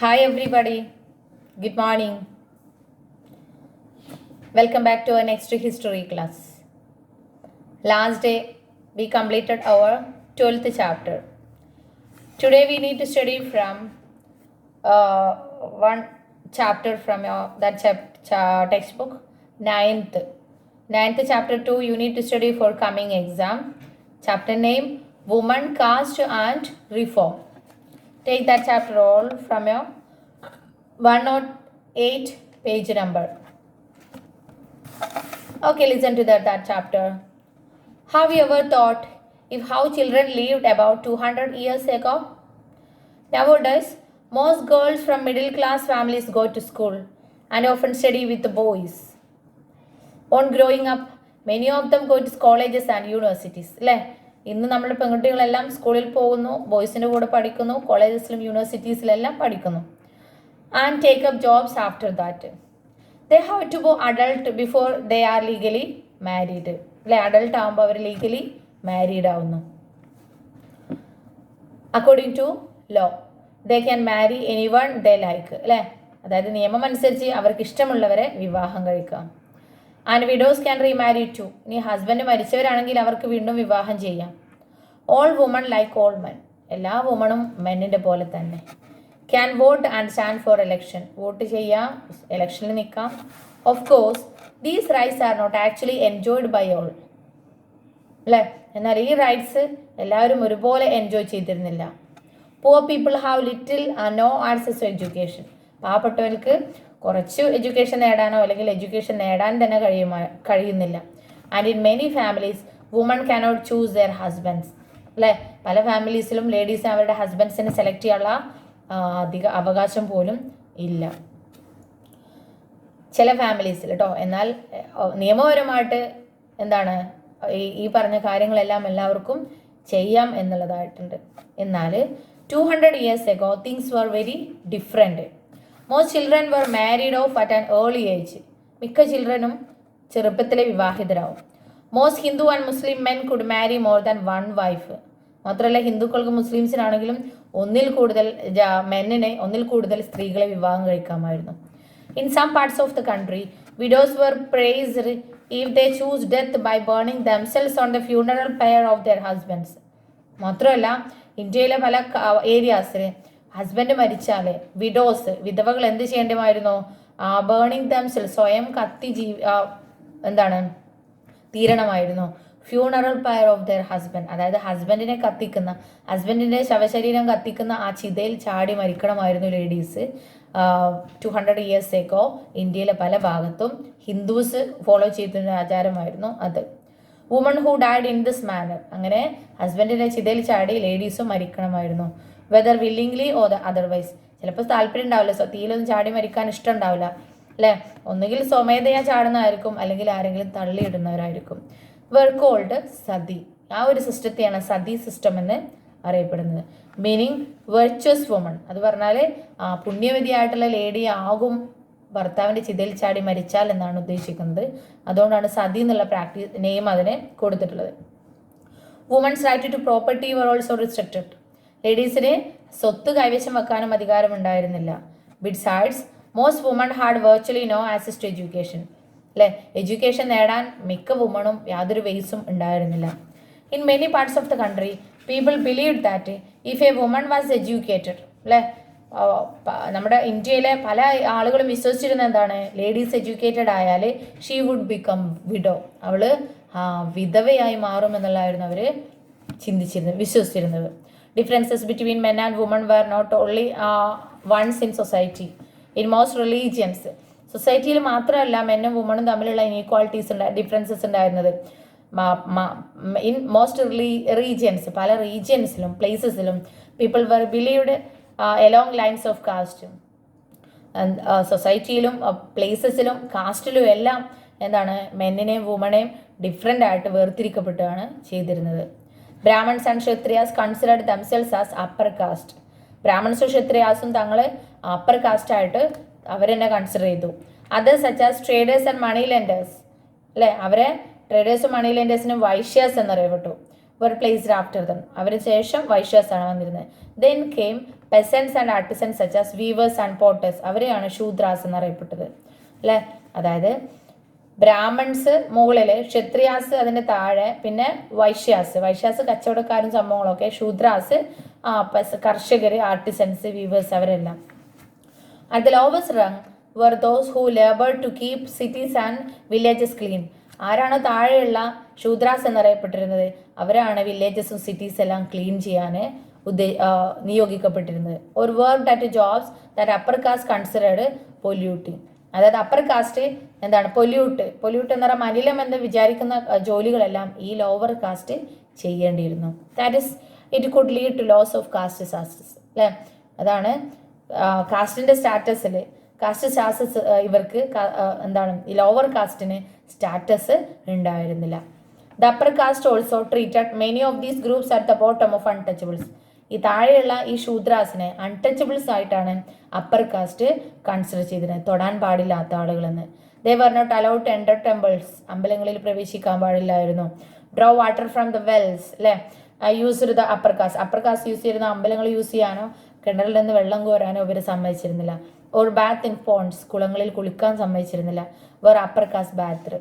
Hi everybody, good morning. Welcome back to our next history class. Last day we completed our 12th chapter. Today we need to study from one chapter from your textbook, 9th chapter 2 you need to study for coming exam. Chapter name Woman, Caste and Reform. Take that chapter all from your 108 page number. Okay, listen to that chapter. Have you ever thought if how children lived about 200 years ago? Nowadays, most girls from middle class families go to school and often study with the boys. On growing up, many of them go to colleges and universities. ഇന്ന് നമ്മുടെ പെൺകുട്ടികളെല്ലാം സ്കൂളിൽ പോകുന്നു, ബോയ്സിൻ്റെ കൂടെ പഠിക്കുന്നു, കോളേജസിലും യൂണിവേഴ്സിറ്റീസിലെല്ലാം പഠിക്കുന്നു. And take up jobs after that. They have to be adult before they are legally married. Adult ആകുമ്പോൾ അവർ legally married ആവുന്നു. According to law, they can marry anyone they like. അതായത് നിയമം അനുസരിച്ച് അവർക്ക് ഇഷ്ടമുള്ളവരെ വിവാഹം കഴിക്കാം. And widows can remarry too. ഇനി ഹസ്ബൻഡ് മരിച്ചവരാണെങ്കിൽ അവർക്ക് വീണ്ടും വിവാഹം ചെയ്യാം. All woman like all men. എല്ലാ വുമണും മെന്നിൻ്റെ പോലെ തന്നെ. Can vote and stand for election. Vote ചെയ്യാം, എലക്ഷനിൽ നിൽക്കാം. Of course these rights are not actually enjoyed by all. എന്നാൽ ഈ റൈറ്റ്സ് എല്ലാവരും ഒരുപോലെ എൻജോയ് ചെയ്തിരുന്നില്ല. Poor people have little no access to education. പാവപ്പെട്ടവർക്ക് കുറച്ച് എഡ്യൂക്കേഷൻ നേടാനോ അല്ലെങ്കിൽ എഡ്യൂക്കേഷൻ നേടാൻ തന്നെ കഴിയുന്നില്ല. And in many families women cannot choose their husbands. പല ഫാമിലീസിലും ലേഡീസ് അവരുടെ ഹസ്ബൻഡ്സിനെ സെലക്ട് ചെയ്യാനുള്ള അധിക അവകാശം പോലും ഇല്ല ചില ഫാമിലീസിൽ കേട്ടോ. എന്നാൽ നിയമപരമായിട്ട് എന്താണ് ഈ പറഞ്ഞ കാര്യങ്ങളെല്ലാം എല്ലാവർക്കും ചെയ്യാം എന്നുള്ളതായിട്ടുണ്ട്. എന്നാൽ 200 years ago things were very different. Most children were married off at an early age. മിക്ക ചിൽഡ്രനും ചെറുപ്പത്തിലെ വിവാഹിതരാവും. Most Hindu and Muslim men could marry more than one wife. മാത്രമല്ല ഹിന്ദുക്കൾക്ക് മുസ്ലിംസിനാണെങ്കിലും ഒന്നിൽ കൂടുതൽ സ്ത്രീകളെ വിവാഹം കഴിക്കാമായിരുന്നു. In some parts of the country widows were praised if they choose death by burning themselves on the funeral pyre of their husbands. മാത്രമല്ല ഇന്ത്യയിലെ പല ഏരിയാസിൽ ഹസ്ബൻഡ് മരിച്ചാലേ വിധവകൾ എന്ത് ചെയ്യേണ്ടമായിരുന്നു? ബേണിംഗ് ദംസെൽസ്, സ്വയം കത്തി തീരണമായിരുന്നു. ഫ്യൂണറൽ പയർ ഓഫ് ദെയർ ഹസ്ബൻഡ്, അതായത് ഹസ്ബൻഡിന്റെ ശവശരീരം കത്തിക്കുന്ന ആ ചിതയിൽ ചാടി മരിക്കണമായിരുന്നു ലേഡീസ്. 200 years ago ഇന്ത്യയിലെ പല ഭാഗത്തും ഹിന്ദുസ് ഫോളോ ചെയ്തിരുന്ന ആചാരമായിരുന്നു അത്. Woman who died in this manner, അങ്ങനെ ഹസ്ബൻഡിന്റെ ചിതയിൽ ചാടി ലേഡീസും മരിക്കണമായിരുന്നു. Whether willingly or otherwise. ചിലപ്പോൾ താല്പര്യം ഉണ്ടാവില്ല, തീയിലൊന്നും ചാടി മരിക്കാൻ ഇഷ്ടം ഉണ്ടാവില്ല ഒന്നുകിൽ സ്വമേധയാ ചാടുന്നതായിരിക്കും അല്ലെങ്കിൽ ആരെങ്കിലും തള്ളിയിടുന്നവരായിരിക്കും. Were called sati. ആ ഒരു സിസ്റ്റത്തെയാണ് സതി സിസ്റ്റം എന്ന് അറിയപ്പെടുന്നത്. Meaning virtuous woman. അത് പറഞ്ഞാൽ പുണ്യവതിയായിട്ടുള്ള ലേഡി ആകും ഭർത്താവിൻ്റെ ചിതയിൽ ചാടി മരിച്ചാൽ എന്നാണ് ഉദ്ദേശിക്കുന്നത്. അതുകൊണ്ടാണ് സതി എന്നുള്ള നെയിം അതിനെ കൊടുത്തിട്ടുള്ളത്. Women's right to property were also restricted. ലേഡീസിന് സ്വത്ത് കൈവശം വെക്കാനും അധികാരമുണ്ടായിരുന്നില്ല. Besides most woman had virtually no access to education. Education നേടാൻ മിക്ക വുമണും യാതൊരു വേസും ഉണ്ടായിരുന്നില്ല. In many parts of the country people believe that if a woman was educated, നമ്മുടെ ഇന്ത്യയിലെ പല ആളുകളും വിശ്വസിച്ചിരുന്നത് എന്താണ്? ലേഡീസ് എഡ്യൂക്കേറ്റഡ് ആയാൽ ഷീ വുഡ് ബിക്കം വിഡോ, അവള് വിധവയായി മാറും എന്നുള്ളതായിരുന്നു അവർ വിശ്വസിച്ചിരുന്നത്. Differences between men and women were not only ones in society. In most religions, സൊസൈറ്റിയിൽ മാത്രമല്ല മെന്നും വുമണും തമ്മിലുള്ള ഇനീക്വാളിറ്റീസ് ഡിഫറൻസസ് ഉണ്ടായിരുന്നത്. ഇൻ മോസ്റ്റ് റീജിയൻസ്, പല റീജിയൻസിലും പ്ലേസസിലും people were believed along lines of caste. സൊസൈറ്റിയിലും പ്ലേസസിലും കാസ്റ്റിലും എല്ലാം മെന്നിനെയും വുമണേയും ഡിഫറെൻ്റ് ആയിട്ട് വേർതിരിക്കപ്പെട്ടാണ് ചെയ്തിരുന്നത്. Brahmans and Kshatriyas considered themselves as upper caste. ബ്രാഹ്മൺസും ക്ഷത്രിയാസും തങ്ങൾ അപ്പർ കാസ്റ്റ് ആയിട്ട് അവരെന്നെ കൺസിഡർ ചെയ്തു. Others such as traders and money lenders, അവരെ ട്രേഡേഴ്സും മണി ലെൻഡേഴ്സിനും Vaishyas എന്നറിയപ്പെട്ടു. were placed after them. അവന് ശേഷം വൈശ്യാസാണ് വന്നിരുന്നത്. Then came peasants and artisans such as weavers and potters. അവരെയാണ് ശൂദ്രാസ് എന്നറിയപ്പെട്ടത് അല്ലേ. അതായത് ബ്രാഹ്മൺസ് മുകളിൽ, ക്ഷത്രിയാസ് അതിൻ്റെ താഴെ, പിന്നെ വൈശ്യാസ് കച്ചവടക്കാരും സംഭവങ്ങളൊക്കെ, ശൂദ്രാസ് കർഷകർ, ആർട്ടിസൻസ്, വീവേഴ്സ് അവരെല്ലാം. At the lowest rung were those who labored to keep cities and villages clean. ആരാണ് താഴെയുള്ള ശൂദ്രാസ് എന്നറിയപ്പെട്ടിരുന്നത്? അവരാണ് വില്ലേജസും സിറ്റീസ് എല്ലാം ക്ലീൻ ചെയ്യാൻ നിയോഗിക്കപ്പെട്ടിരുന്നത്. or worked at jobs that upper caste considered polluting. അതായത് അപ്പർ കാസ്റ്റ് എന്താണ്? പൊല്യൂട്ട് എന്ന് പറഞ്ഞാൽ മലിനം എന്ന് വിചാരിക്കുന്ന ജോലികളെല്ലാം ഈ ലോവർ കാസ്റ്റ് ചെയ്യേണ്ടിയിരുന്നു. That is it could lead to loss of caste status അല്ലേ. അതാണ് കാസ്റ്റിൻ്റെ സ്റ്റാറ്റസിൽ ഇവർക്ക് എന്താണ്, ഈ ലോവർ കാസ്റ്റിന് സ്റ്റാറ്റസ് ഉണ്ടായിരുന്നില്ല. The upper caste also treated many of these groups at the bottom of untouchables. ഈ താഴെയുള്ള ഈ ശൂദ്രാസിനെ അൺടച്ചബിൾസ് ആയിട്ടാണ് അപ്പർ കാസ്റ്റ് കൺസിഡർ ചെയ്തിരുന്നത്, തൊടാൻ പാടില്ലാത്ത ആളുകളെന്ന്. They were not allowed to enter temples. അമ്പലങ്ങളിൽ പ്രവേശിക്കാൻ പാടില്ലായിരുന്നു. Draw water from the wells അല്ലേ. Use the upper caste use ചെയ്യുന്ന അമ്പലങ്ങൾ യൂസ് ചെയ്യാനോ കിണറിൽ നിന്ന് വെള്ളം കോരാനോ ഇവർ സമ്മതിച്ചിരുന്നില്ല. ഓർ ബാത്ത് ഇൻ പോണ്ട്സ്, കുളങ്ങളിൽ കുളിക്കാൻ സമ്മതിച്ചിരുന്നില്ല. Where upper caste bath.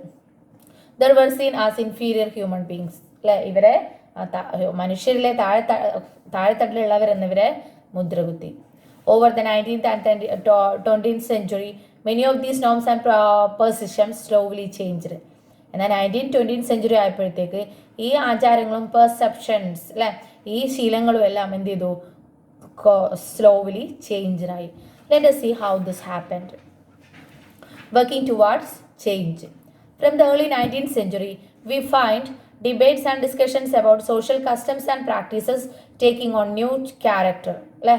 They were seen as inferior human beings അല്ലെ. ഇവരെ മനുഷ്യരിലെ താഴെത്തട്ടിലുള്ളവരെന്നിവരെ മുദ്രകുത്തി. Over the 19th and 20th century many of these norms and perceptions slowly changed. എന്നാൽ 19th 20th century ആയപ്പോഴത്തേക്ക് ഈ ആചാരങ്ങളും പെർസെപ്ഷൻസ് അല്ലെ, ഈ ശീലങ്ങളും എല്ലാം എന്ത് ചെയ്തു? Slowly ചേഞ്ചായി. Let us see how this happened. Working towards change. From the early 19th century, we find debates and discussions about social customs and practices taking on new character. അല്ലേ,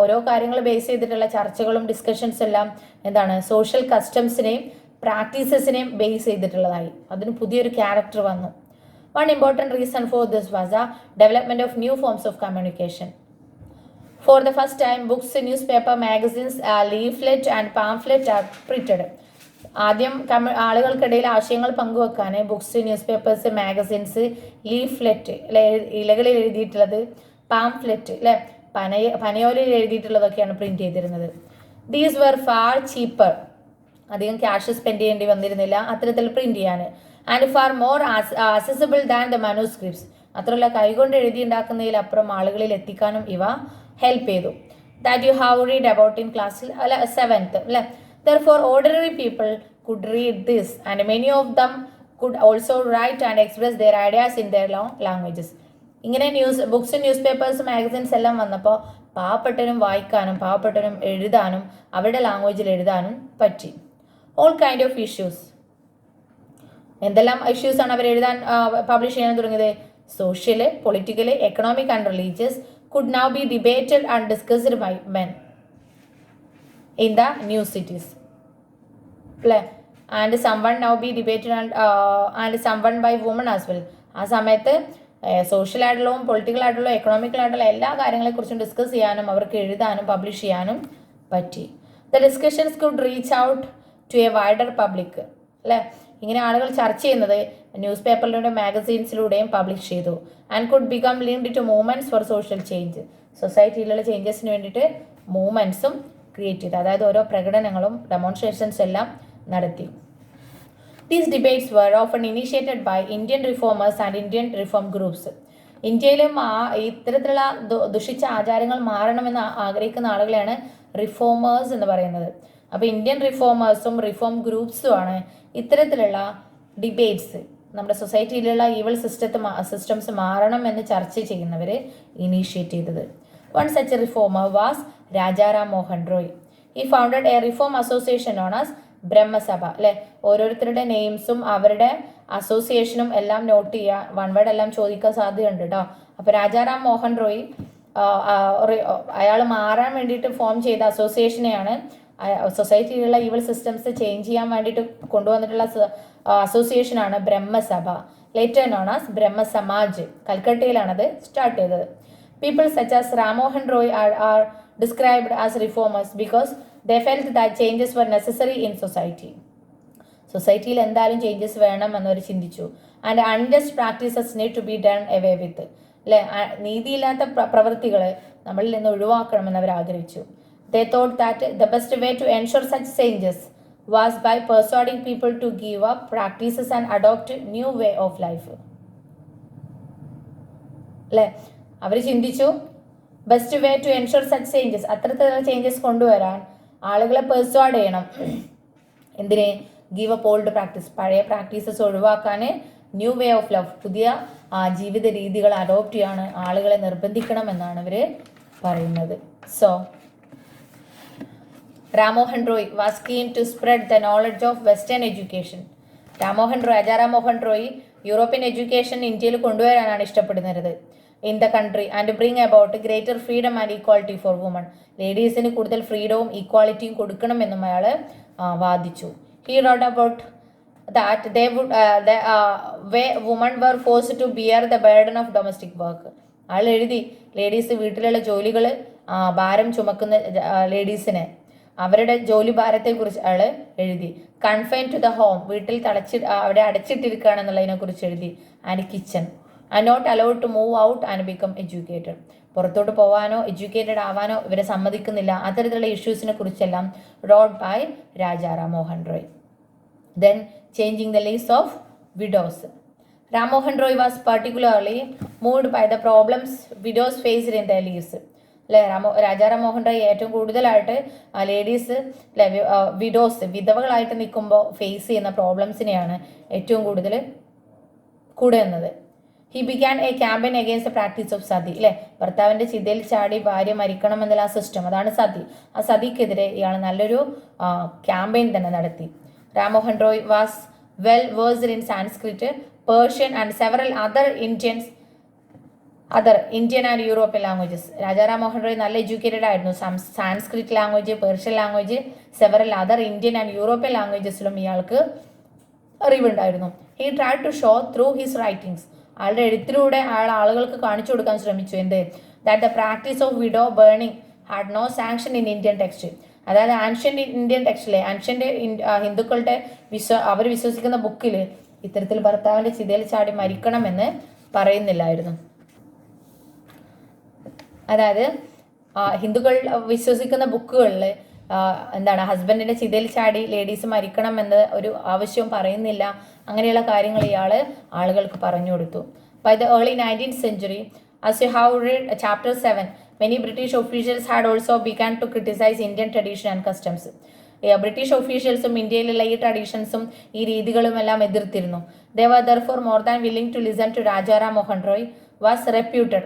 ഓരോ കാര്യങ്ങൾ ബേസ് ചെയ്തിട്ടുള്ള ചർച്ചകളും ഡിസ്കഷൻസ് എല്ലാം എന്താണ്? Social കസ്റ്റംസിനെയും പ്രാക്ടീസസിനെയും base ചെയ്തിട്ടുള്ളതായി. അതിന് പുതിയൊരു ക്യാരക്ടർ വന്നു. One important reason for this was the development of new forms of communication. For the first time, books, newspaper, magazines, leaflet and pamphlet are printed. ആദ്യം ആളുകൾക്കിടയിൽ ആശയങ്ങൾ പങ്കുവെക്കാൻ books, newspapers, magazines, leaflet അല്ലെ, ഇലകളിൽ എഴുതിയിട്ടുള്ളത്, pamphlet അല്ലെ, പനയോലയിൽ എഴുതിയിട്ടുള്ളതൊക്കെയാണ് പ്രിന്റ് ചെയ്തിരുന്നത്. These were far cheaper. അധികം ക്യാഷ് സ്പെൻഡ് ചെയ്യേണ്ടി വന്നിരുന്നില്ല അത്തരത്തിൽ പ്രിന്റ് ചെയ്യാൻ. And far more accessible than the manuscripts. മാത്രമല്ല കൈകൊണ്ട് എഴുതിയുണ്ടാക്കുന്നതിലപ്പുറം ആളുകളിൽ എത്തിക്കാനും ഇവ ഹെൽപ്പ് ചെയ്തു. That you have read about in ക്ലാസ്സിൽ അല്ല 7th അല്ലെ. Therefore, ordinary people could read this and many of them could also write and express their ideas in their languages. ഇങ്ങനെ ബുക്സും ന്യൂസ് പേപ്പേഴ്സും മാഗസിൻസ് എല്ലാം വന്നപ്പോൾ പാവപ്പെട്ടവരും വായിക്കാനും പാവപ്പെട്ടവരും എഴുതാനും അവരുടെ ലാംഗ്വേജിൽ എഴുതാനും പറ്റി. All kind of issues. എന്തെല്ലാം ഇഷ്യൂസാണ് അവർ എഴുതാൻ പബ്ലിഷ് ചെയ്യാൻ തുടങ്ങിയത്? Social, political, economic and religious could now be debated and discussed by men in the new cities. And someone now be debated and someone by women as well. ആ സമയത്ത് social ആയിട്ടുള്ളതും political ആയിട്ടുള്ള economical ആയിട്ടുള്ള എല്ലാ കാര്യങ്ങളെക്കുറിച്ചും discuss ചെയ്യാനും അവർക്ക് എഴുതാനും പബ്ലിഷ് ചെയ്യാനും പറ്റി. The discussions could reach out to a wider public അല്ലേ. ഇങ്ങനെ ആളുകൾ ചർച്ച ചെയ്യുന്നത് ന്യൂസ് പേപ്പറിലൂടെയും മാഗസീൻസിലൂടെയും പബ്ലിഷ് ചെയ്തു. And could become linked to movements for social change. സൊസൈറ്റിയിലുള്ള ചേഞ്ചസിന് വേണ്ടിയിട്ട് മൂവ്മെൻറ്റ്സും ക്രിയേറ്റ് ചെയ്തു. അതായത് ഓരോ പ്രകടനങ്ങളും ഡെമോൺസ്ട്രേഷൻസ് എല്ലാം നടത്തി. These debates were often initiated by Indian reformers and Indian reform groups. ഇന്ത്യയിലും ഇത്തരത്തിലുള്ള ദുഷിച്ച ആചാരങ്ങൾ മാറണമെന്ന് ആഗ്രഹിക്കുന്ന ആളുകളെയാണ് റിഫോമേഴ്സ് എന്ന് പറയുന്നത്. അപ്പോൾ ഇന്ത്യൻ റിഫോമേഴ്സും റിഫോം ഗ്രൂപ്പ്സുമാണ് ഇത്തരത്തിലുള്ള ഡിബേറ്റ്സ്, നമ്മുടെ സൊസൈറ്റിയിലുള്ള ഈവൽ സിസ്റ്റംസ് മാറണം എന്ന് ചർച്ച ചെയ്യുന്നവർ ഇനീഷ്യേറ്റ് ചെയ്തത്. One such reformer was Rajaram Mohan Roy. He founded a reform association known as Brahmo Sabha അല്ലെ. ഓരോരുത്തരുടെ നെയിംസും അവരുടെ അസോസിയേഷനും എല്ലാം നോട്ട് ചെയ്യുക. വൺ വേർഡ് എല്ലാം ചോദിക്കാൻ സാധ്യതയുണ്ട് കേട്ടോ. അപ്പോൾ രാജാറാം മോഹൻ റോയ് അയാൾ മാറാൻ വേണ്ടിയിട്ട് ഫോം ചെയ്ത അസോസിയേഷനെയാണ്, സൊസൈറ്റിയിലുള്ള ഈവൽ സിസ്റ്റംസ് ചേഞ്ച് ചെയ്യാൻ വേണ്ടിയിട്ട് കൊണ്ടുവന്നിട്ടുള്ള അസോസിയേഷനാണ് Brahmo Sabha, later known as Brahmo Samaj. കൽക്കട്ടയിലാണത് സ്റ്റാർട്ട് ചെയ്തത്. People such as Rammohan Roy are described as reformers because they felt that changes were necessary in society. സൊസൈറ്റിയിൽ എന്തായാലും ചേഞ്ചസ് വേണം എന്നവർ ചിന്തിച്ചു. And unjust practices need to be done away with. അല്ലെ, നീതിയില്ലാത്ത പ്രവൃത്തികൾ നമ്മളിൽ നിന്ന് ഒഴിവാക്കണമെന്ന് അവർ ആഗ്രഹിച്ചു. They thought that the best way to ensure such changes was by persuading people to give up practices and adopt new way of life. അല്ലേ, അവർ ചിന്തിച്ചു best way to ensure such changes, അത്തരത്തിലുള്ള ചേഞ്ചസ് കൊണ്ടുവരാൻ ആളുകളെ persuade ചെയ്യണം. എന്തിനെ? Give up old practice, പഴയ practices ഒഴിവാക്കാൻ ന്യൂ വേ ഓഫ് ലൈഫ്, പുതിയ ജീവിത രീതികൾ അഡോപ്റ്റ് ചെയ്യാൻ ആളുകളെ നിർബന്ധിക്കണം എന്നാണ് ഇവർ പറയുന്നത്. So Ramohan Roy was keen to spread the knowledge of Western education. Rajaram Mohan Roy European education ഇന്ത്യയിൽ കൊണ്ടുവരാനാണ് ഇഷ്ടപ്പെടുന്നത്. In the country and bring about greater freedom and equality for woman. ലേഡീസിന് കൂടുതൽ ഫ്രീഡവും ഈക്വാളിറ്റിയും കൊടുക്കണമെന്നും അയാൾ വാദിച്ചു. He wrote about that they would where women were forced to bear the burden of domestic work. അയാൾ എഴുതി ലേഡീസ് വീട്ടിലുള്ള ജോലികൾ ഭാരം ചുമക്കുന്ന ലേഡീസിനെ, അവരുടെ ജോലി ഭാരത്തെക്കുറിച്ച് അയാൾ എഴുതി. കൺഫൈൻ ടു ദ ഹോം, വീട്ടിൽ അവിടെ അടച്ചിട്ടിരിക്കുകയാണെന്നുള്ളതിനെ കുറിച്ച് എഴുതി. And kitchen and not allowed to move out and become educated. പുറത്തോട്ട് പോകാനോ എഡ്യൂക്കേറ്റഡ് ആവാനോ ഇവരെ സമ്മതിക്കുന്നില്ല. അത്തരത്തിലുള്ള ഇഷ്യൂസിനെ കുറിച്ചെല്ലാം wrote by Rajaram Mohan Roy. Then changing the lives of widows. Ram Mohan Roy was particularly moved by the problems widows faced in their lives. അല്ലെ, രാജാറാം മോഹൻ റോയ് ഏറ്റവും കൂടുതലായിട്ട് ലേഡീസ് വിഡോസ് വിധവകളായിട്ട് നിൽക്കുമ്പോൾ ഫേസ് ചെയ്യുന്ന പ്രോബ്ലംസിനെയാണ് ഏറ്റവും കൂടുതൽ കൂടെ എന്നത്. He began a campaign against the practice of sati. അല്ലെ, ഭർത്താവിൻ്റെ ചിതയിൽ ചാടി ഭാര്യ മരിക്കണം എന്നുള്ള ആ സിസ്റ്റം, അതാണ് സതി. ആ സതിക്കെതിരെ ഇയാൾ നല്ലൊരു ക്യാമ്പയിൻ തന്നെ നടത്തി. Ram Mohan Roy was well versed in Sanskrit, Persian and several other Indian and European languages. Rajaram Mohan Roy നല്ല എഡ്യൂക്കേറ്റഡ് ആയിരുന്നു. Sanskrit language, Persian language, several other Indian and European ലാംഗ്വേജസിലും ഇയാൾക്ക് അറിവുണ്ടായിരുന്നു. He try to show through his writings. ആളുടെ എഴുത്തിലൂടെ ആളുകൾക്ക് കാണിച്ചു കൊടുക്കാൻ ശ്രമിച്ചു. എന്ത്? That the practice of widow burning had no sanction in Indian text. അതായത് ആൻഷ്യൻ്റ് ഇന്ത്യൻ ടെക്സ്റ്റിലെ ആൻഷ്യൻ്റ് ഹിന്ദുക്കളുടെ അവർ വിശ്വസിക്കുന്ന ബുക്കിൽ ഇത്തരത്തിൽ ഭർത്താവിൻ്റെ ചിതയിൽ ചാടി മരിക്കണമെന്ന് പറയുന്നില്ലായിരുന്നു. അതായത് ഹിന്ദുക്കൾ വിശ്വസിക്കുന്ന ബുക്കുകളിൽ എന്താണ്, ഹസ്ബൻഡിൻ്റെ ചിതയിൽ ചാടി ലേഡീസ് മരിക്കണം എന്ന് ഒരു ആവശ്യവും പറയുന്നില്ല. അങ്ങനെയുള്ള കാര്യങ്ങൾ ഇയാൾ ആളുകൾക്ക് പറഞ്ഞു കൊടുത്തു. By the early 19th century, as you have read chapter 7, many British officials had also begun to criticize Indian tradition and customs. British ഒഫീഷ്യൽസും ഇന്ത്യയിലുള്ള ഈ ട്രഡീഷൻസും ഈ രീതികളും എല്ലാം എതിർത്തിരുന്നു. They were therefore more than willing to listen to Rajaram Mohan Roy, was reputed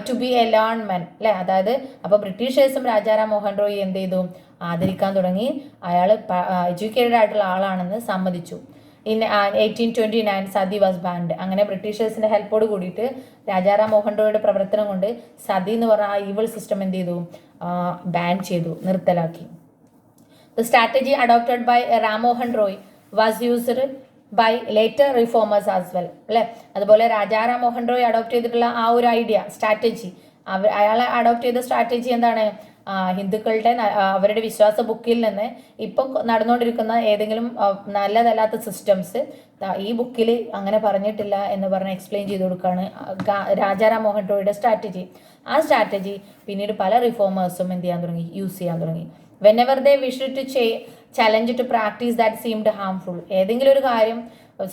to be a learned man. അല്ലേ, അതായത് അപ്പോൾ ബ്രിട്ടീഷേഴ്സും രാജാറാം മോഹൻ റോയ് എന്ത് ചെയ്തു? ആദരിക്കാൻ തുടങ്ങി. അയാൾ എഡ്യൂക്കേറ്റഡ് ആയിട്ടുള്ള ആളാണെന്ന് സമ്മതിച്ചു. In 1829 sati was banned. അങ്ങനെ ബ്രിട്ടീഷേഴ്സിൻ്റെ ഹെൽപ്പോട് കൂടിയിട്ട് രാജാറാം മോഹൻ റോയുടെ പ്രവർത്തനം കൊണ്ട് സതി എന്ന് പറഞ്ഞ ആ ഈവിൾ സിസ്റ്റം എന്ത് ചെയ്തു? ബാൻ ചെയ്തു, നിർത്തലാക്കി. The strategy adopted by Ram Mohan Roy was used by later reformers as well. അല്ലേ, അതുപോലെ രാജാറാം മോഹൻ റോയ് അഡോപ്റ്റ് ചെയ്തിട്ടുള്ള ആ ഒരു ഐഡിയ, സ്ട്രാറ്റജി, അയാൾ അഡോപ്റ്റ് ചെയ്ത സ്ട്രാറ്റജി എന്താണ്? ഹിന്ദുക്കളുടെ അവരുടെ വിശ്വാസ ബുക്കിൽ നിന്ന് ഇപ്പം നടന്നുകൊണ്ടിരിക്കുന്ന ഏതെങ്കിലും നല്ലതല്ലാത്ത സിസ്റ്റംസ് ഈ ബുക്കിൽ അങ്ങനെ പറഞ്ഞിട്ടില്ല എന്ന് പറഞ്ഞ് എക്സ്പ്ലെയിൻ ചെയ്ത് കൊടുക്കുകയാണ് രാജാറാം മോഹൻ റോയുടെ സ്ട്രാറ്റജി. ആ സ്ട്രാറ്റജി പിന്നീട് പല റിഫോമേഴ്സും എന്ത് ചെയ്യാൻ തുടങ്ങി? യൂസ് ചെയ്യാൻ തുടങ്ങി. whenever they wished to challenge to practice that seemed harmful. ഏതെങ്കിലും ഒരു കാര്യം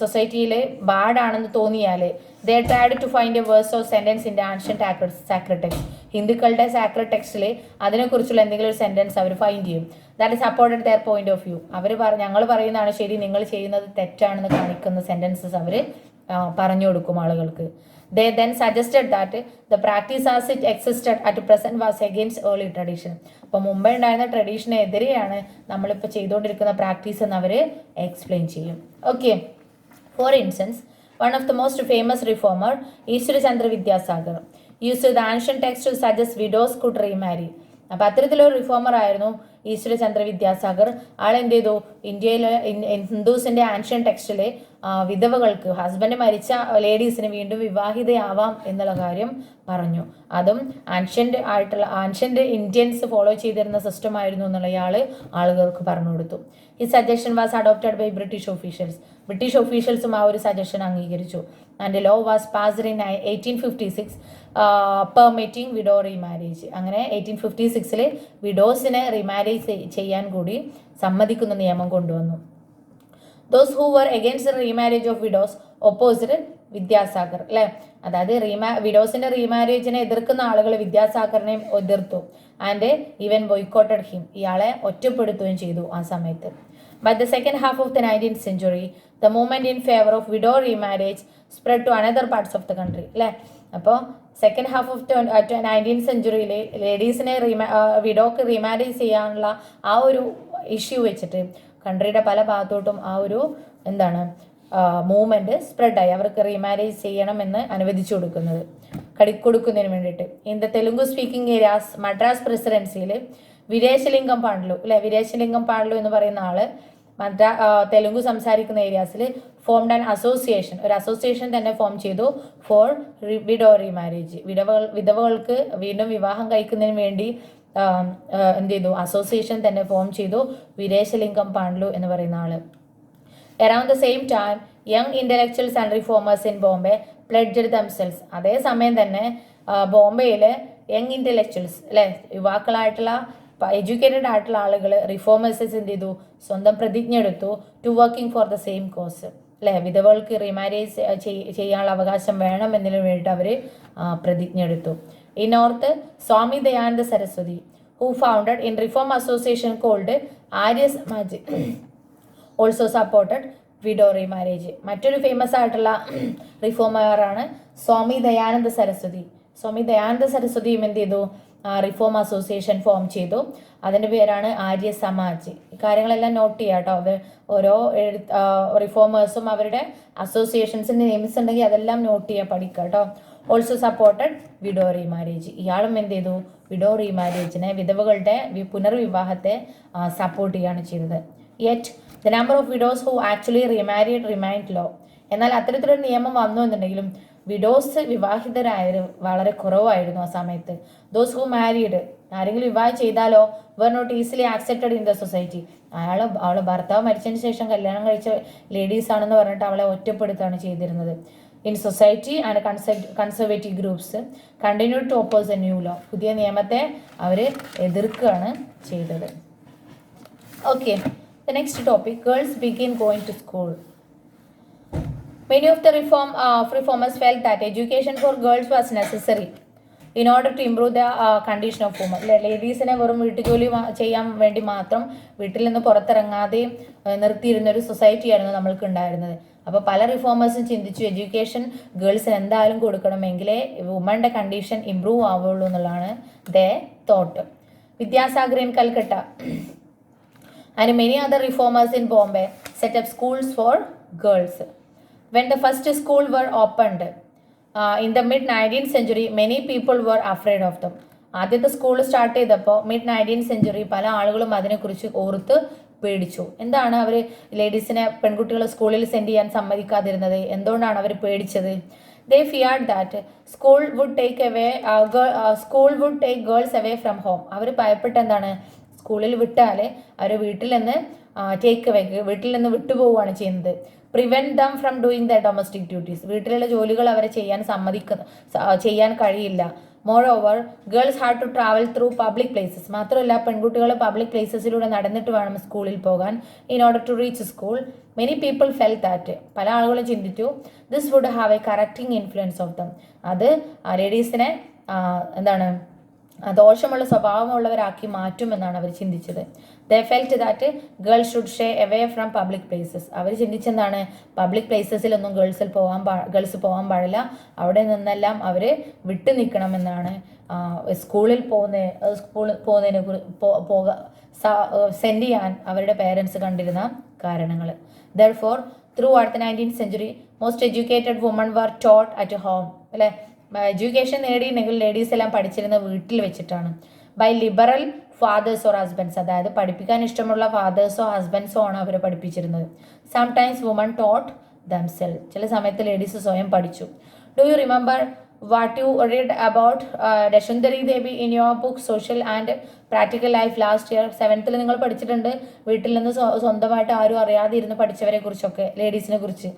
സൊസൈറ്റിയിൽ ബാഡാണെന്ന് തോന്നിയാൽ they tried to find a verse of sentence in ancient sacred text. ഹിന്ദുക്കളുടെ സാക്രഡ് ടെക്സ്റ്റിൽ അതിനെക്കുറിച്ചുള്ള എന്തെങ്കിലും ഒരു സെൻറ്റൻസ് അവർ ഫൈൻഡ് ചെയ്യും. That supported their point of view. അവർ ഞങ്ങൾ പറയുന്നതാണ് ശരി, നിങ്ങൾ ചെയ്യുന്നത് തെറ്റാണെന്ന് കാണിക്കുന്ന സെൻറ്റൻസസ് അവർ പറഞ്ഞു കൊടുക്കും ആളുകൾക്ക്. They then suggested that the practice as it existed at present was against early tradition. അപ്പോൾ മുമ്പേ ഉണ്ടായിരുന്ന ട്രഡീഷനെതിരെയാണ് നമ്മളിപ്പോൾ ചെയ്തുകൊണ്ടിരിക്കുന്ന പ്രാക്ടീസ് എന്ന് അവർ എക്സ്പ്ലെയിൻ ചെയ്യും. Okay, for instance, one of the most famous reformer, ഈശ്വര Chandra Vidyasagar, used the ancient text to suggest widows could remarry. അപ്പോൾ അത്തരത്തിലൊരു റിഫോമർ ആയിരുന്നു ഈശ്വര ചന്ദ്ര വിദ്യാസാഗർ. ആൾ എന്ത് ചെയ്തു? ഇന്ത്യയിൽ ഹിന്ദുസിൻ്റെ ആൻഷ്യൻ ടെക്സ്റ്റിൽ വിധവകൾക്ക് ഹസ്ബൻഡ് മരിച്ച ലേഡീസിന് വീണ്ടും വിവാഹിതയാവാം എന്നുള്ള കാര്യം പറഞ്ഞു. അതും ആൻഷ്യൻ്റ് ഇന്ത്യൻസ് ഫോളോ ചെയ്തിരുന്ന സിസ്റ്റം ആയിരുന്നു എന്നുള്ള ആളുകൾക്ക് പറഞ്ഞു കൊടുത്തു. ഈ suggestion was adopted by British ഒഫീഷ്യൽസും ആ ഒരു സജഷൻ അംഗീകരിച്ചു. And law was passed in 1856 permitting widow remarriage. അങ്ങനെ 1856 വിഡോസിനെ റീമാരേജ് ചെയ്യാൻ കൂടി സമ്മതിക്കുന്ന നിയമം കൊണ്ടുവന്നു. Those who were against the remarriage of widows opposite Vidyasagar, അല്ലേ? അതായത് വിഡോസിന്റെ റീമാരേജിനെ എതിർക്കുന്ന ആളുകൾ വിദ്യാസാഗറിനെയും എതിർത്തു. ആൻഡ് ഈവൻ ബോയ്ക്കോട്ടഡ് ഹിം, ഇയാളെ ഒറ്റപ്പെടുത്തുകയും ചെയ്തു ആ സമയത്ത്. By the second half of the 19th century, the movement in favor of widow remarriage spread to another parts of the country, അല്ലേ? അപ്പോൾ സെക്കൻഡ് ഹാഫ് ഓഫ് 19th സെഞ്ചുറിയിൽ ലേഡീസിനെ വിഡോക്ക് റീമാരേജ് ചെയ്യാനുള്ള ആ ഒരു ഇഷ്യൂ വെച്ചിട്ട് കൺട്രിയുടെ പല ഭാഗത്തോട്ടും ആ ഒരു മൂവ്മെൻറ്റ് സ്പ്രെഡായി. അവർക്ക് റീമാരേജ് ചെയ്യണമെന്ന് അനുവദിച്ചു കൊടുക്കുന്നതിന് വേണ്ടിയിട്ട്. In the Telugu speaking areas Madras പ്രസിഡൻസിയിൽ വിരേശലിംഗം പാണ്ഡ്ലു, അല്ലെ? വിരേശലിംഗം പാണ്ഡ്ലു എന്ന് പറയുന്ന ആള് തെലുങ്ക് സംസാരിക്കുന്ന ഏരിയാസിൽ ഫോംഡ് ആൻ അസോസിയേഷൻ, ഒരു അസോസിയേഷൻ തന്നെ ഫോം ചെയ്തു ഫോർ വിഡോ റീമാരേജ്. വിധവകൾക്ക് വീണ്ടും വിവാഹം കഴിക്കുന്നതിന് വേണ്ടി എന്ത് ചെയ്തു? അസോസിയേഷൻ തന്നെ ഫോം ചെയ്തു വിരേശലിംഗം പാണ്ഡ്ലു എന്ന് പറയുന്ന ആള്. Around the same time, young intellectuals and reformers in Bombay pledged themselves. അതേ സമയം തന്നെ ബോംബെയിലെ യങ് ഇൻ്റലക്ച്വൽസ്, അല്ലെ, യുവാക്കളായിട്ടുള്ള എഡ്യൂക്കേറ്റഡ് ആയിട്ടുള്ള ആളുകൾ റിഫോമേഴ്സസ് എന്ത് ചെയ്തു? സ്വന്തം പ്രതിജ്ഞ എടുത്തു to working for the same cause, അല്ലെ? വിധവകൾക്ക് റീമാരേജ് ചെയ്യാനുള്ള അവകാശം വേണം എന്നതിന് വേണ്ടിയിട്ട് അവർ പ്രതിജ്ഞ എടുത്തു. ഈ north Swami Dayananda Saraswati who founded in reform association called Arya Samaj also supported widow remarriage. മറ്റൊരു ഫേമസ് ആയിട്ടുള്ള റിഫോമറാണ് സ്വാമി ദയാനന്ദ സരസ്വതി. സ്വാമി ദയാനന്ദ സരസ്വതിയും എന്ത് ചെയ്തു? റിഫോം അസോസിയേഷൻ ഫോം ചെയ്തു. അതിൻ്റെ പേരാണ് ആര്യ സമാജ്. ഈ കാര്യങ്ങളെല്ലാം നോട്ട് ചെയ്യാം കേട്ടോ. ഓരോ റിഫോമേഴ്സും അവരുടെ അസോസിയേഷൻസിൻ്റെ നെയിംസ് ഉണ്ടെങ്കിൽ അതെല്ലാം നോട്ട് ചെയ്യുക, പഠിക്കുക കേട്ടോ. Also supported widow remarriage. ഇയാളും എന്ത് ചെയ്തു? വിഡോ റീമാരേജിനെ, വിധവകളുടെ പുനർവിവാഹത്തെ സപ്പോർട്ട് ചെയ്യുകയാണ് ചെയ്തത്. Yet the number of widows who actually remarried remained low. എന്നാൽ അത്തരത്തിലൊരു നിയമം വന്നു എന്നുണ്ടെങ്കിലും വിഡോസ് വിവാഹിതരായത് വളരെ കുറവായിരുന്നു ആ സമയത്ത്. ദോസ് ഹു മാരീഡ്, ആരെങ്കിലും വിവാഹം ചെയ്താലോ, were not easily accepted in the society. അവളെ ഭർത്താവ് മരിച്ചതിന് ശേഷം കല്യാണം കഴിച്ച ലേഡീസ് ആണെന്ന് പറഞ്ഞിട്ട് അവളെ ഒറ്റപ്പെടുത്തുകയാണ് ചെയ്തിരുന്നത്. In society and conservative groups continue to oppose a new law. പുതിയ നിയമത്തെ അവർ എതിർക്കുകയാണ് ചെയ്തത്. Okay, the next topic, girls begin going to school. Many of the reformers felt that education for girls was necessary in order to improve the condition of women. ലേഡീസിനെ വെറും വീട്ടുജോലി ചെയ്യാൻ വേണ്ടി മാത്രം വീട്ടിൽ നിന്ന് പുറത്തിറങ്ങാതെ നിർത്തിയിരുന്ന ഒരു സൊസൈറ്റിയായിരുന്നു നമ്മൾക്ക് ഉണ്ടായിരുന്നത്. അപ്പോൾ പല റിഫോമേഴ്സും ചിന്തിച്ചു എഡ്യൂക്കേഷൻ ഗേൾസിന് എന്തായാലും കൊടുക്കണമെങ്കിലേ വുമൻ്റെ കണ്ടീഷൻ ഇംപ്രൂവ് ആവുള്ളൂ എന്നുള്ളതാണ് ദേ thought. Vidyasagar in Calcutta and many other reformers in Bombay set up schools for girls. When the first school were opened in the mid-19th century, many people were afraid of them. ആദ്യത്തെ school start ചെയ്തപ്പോൾ mid-19th century പല ആളുകളും അതിനെക്കുറിച്ച് ഓർത്ത് പേടിച്ചു. എന്താണ് അവർ ലേഡീസിനെ, പെൺകുട്ടികളെ സ്കൂളിൽ സെൻഡ് ചെയ്യാൻ സമ്മതിക്കാതിരുന്നത്? എന്തുകൊണ്ടാണ് അവർ പേടിച്ചത്? They feared that school would take girls away from home. അവർ ഭയപ്പെട്ട എന്താണ്? സ്കൂളിൽ വിട്ടാൽ അവർ വീട്ടിൽ നിന്ന് വിട്ടുപോവുകയാണ് ചെയ്യുന്നത്. Prevent them from doing the domestic duties. വീട്ടിലുള്ള ജോലികൾ അവരെ ചെയ്യാൻ കഴിയില്ല. Moreover girls had to travel through public places. മാത്രമല്ല പെൺകുട്ടികൾ പബ്ലിക് പ്ലേസസിലൂടെ നടന്നിട്ട് വേണം സ്കൂളിൽ പോകാൻ. In order to reach school many people felt that, പല ആളുകളും ചിന്തിച്ചു, this would have a correcting influence of them. അത് ലേഡീസിനെ ദോഷമുള്ള സ്വഭാവമുള്ളവരാക്കി മാറ്റുമെന്നാണ് അവർ ചിന്തിച്ചത്. They felt that girls should stay away from public places. Our ചിന്തിച്ചെന്താണ്? Public പ്ലേസസിലൊന്നും girls പോകാൻ പാടില്ല, അവിടെ നിന്നെല്ലാം അവർ വിട്ടു നിൽക്കണമെന്നാണ് സ്കൂളിൽ പോകുന്നതിനെ സെൻഡ് ചെയ്യാൻ അവരുടെ പേരൻസ് കണ്ടിരുന്ന കാരണങ്ങൾ. Therefore throughout the 19th century most educated woman were taught at home. അല്ലേ, എഡ്യൂക്കേഷൻ നേടിയിട്ടുണ്ടെങ്കിൽ ലേഡീസ് എല്ലാം പഠിച്ചിരുന്ന വീട്ടിൽ വെച്ചിട്ടാണ്. By liberal fathers or husbands, അതായത് പഠിപ്പിക്കാൻ ഇഷ്ടമുള്ള ഫാദേഴ്സോ ഹസ്ബൻഡ്സോ ആണ് അവരെ പഠിപ്പിച്ചിരുന്നത്. സംടൈംസ് വുമൺ ടോട്ട് ദംസെൽഫ്, ചില സമയത്ത് ലേഡീസ് സ്വയം പഠിച്ചു. Do you remember what you read about Rashsundari Devi in your book social and practical life last year? 7th നിങ്ങൾ പഠിച്ചിട്ടുണ്ട്, വീട്ടിൽ നിന്ന് സ്വന്തമായിട്ട് ആരും അറിയാതെ ഇരുന്ന് പഠിച്ചവരെ കുറിച്ചൊക്കെ, ലേഡീസിനെ കുറിച്ച്.